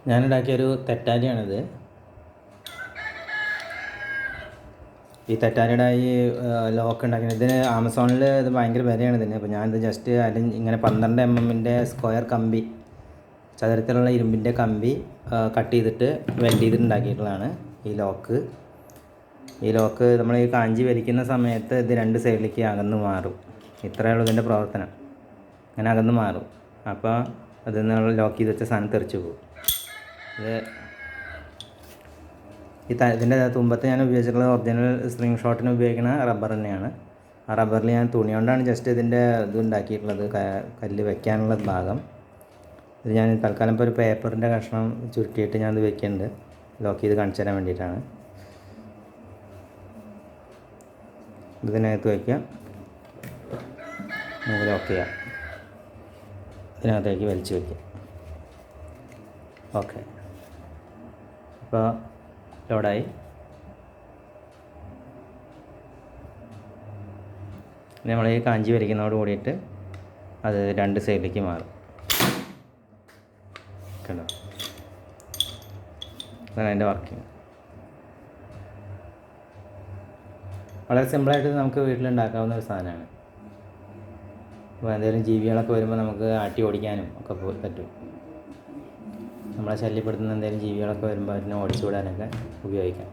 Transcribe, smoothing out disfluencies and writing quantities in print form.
ഞാനുണ്ടാക്കിയൊരു തെറ്റാരിയാണിത്. ഈ തെറ്റാരിയുടെ ഈ ലോക്ക് ഉണ്ടാക്കിയത് ഇതിന് ആമസോണിൽ ഇത് ഭയങ്കര വിലയാണ് ഇതിന്. അപ്പോൾ ഞാനിത് ജസ്റ്റ് ഇങ്ങനെ 12 mm സ്ക്വയർ കമ്പി, ചതുരത്തിലുള്ള ഇരുമ്പിൻ്റെ കമ്പി കട്ട് ചെയ്തിട്ട് വെൽഡ് ചെയ്തിട്ട് ഉണ്ടാക്കിയിട്ടുള്ളതാണ് ഈ ലോക്ക്. ഈ ലോക്ക് നമ്മൾ ഈ കാഞ്ചി വലിക്കുന്ന സമയത്ത് ഇത് 2 സൈഡിലേക്ക് അകന്ന് മാറും. ഇത്രയേ ഉള്ളൂ ഇതിൻ്റെ പ്രവർത്തനം. അങ്ങനെ അകന്ന് മാറും. അപ്പോൾ അതിൽ നിന്ന് ലോക്ക് ചെയ്ത് വെച്ച സാധനം തെറിച്ച് പോകും. ഇതിൻ്റെ തുമ്പത്ത് ഞാൻ ഉപയോഗിച്ചിട്ടുള്ള ഒറിജിനൽ സ്പ്രിങ് ഷോട്ടിന് ഉപയോഗിക്കുന്ന റബ്ബർ തന്നെയാണ്. ആ റബ്ബറിൽ ഞാൻ തുണി കൊണ്ടാണ് ജസ്റ്റ് ഇതിൻ്റെ ഇത് ഉണ്ടാക്കിയിട്ടുള്ളത്, കല്ല് വെക്കാനുള്ള ഭാഗം. ഇത് ഞാൻ തൽക്കാലം ഇപ്പോൾ ഒരു പേപ്പറിൻ്റെ കഷ്ണം ചുരുട്ടിയിട്ട് ഞാനത് വെക്കുന്നുണ്ട്, ലോക്ക് ചെയ്ത് കാണിച്ചു തരാൻ വേണ്ടിയിട്ടാണ്. ഇതിനകത്ത് വയ്ക്കുക, നമുക്ക് ലോക്ക് ചെയ്യാം. ഇതിനകത്തേക്ക് വലിച്ചു വയ്ക്കുക. ഓക്കെ, അപ്പോൾ ലോഡായി. നമ്മൾ ഈ കാഞ്ചി വലിക്കുന്നതോട് കൂടിയിട്ട് അത് 2 സൈഡിലേക്ക് മാറും. കണ്ടോ, അതാണ് അതിൻ്റെ വർക്കിംഗ്. വളരെ സിമ്പിളായിട്ട് നമുക്ക് വീട്ടിലുണ്ടാക്കാവുന്ന ഒരു സാധനമാണ്. അപ്പോൾ എന്തെങ്കിലും ജീവികളൊക്കെ വരുമ്പോൾ നമുക്ക് ആട്ടി ഓടിക്കാനും ഒക്കെ പറ്റും. നമ്മളെ ശല്യപ്പെടുത്തുന്ന എന്തെങ്കിലും ജീവികളൊക്കെ വരുമ്പോൾ അതിനെ ഓടിച്ചു വിടാനൊക്കെ ഉപയോഗിക്കാം.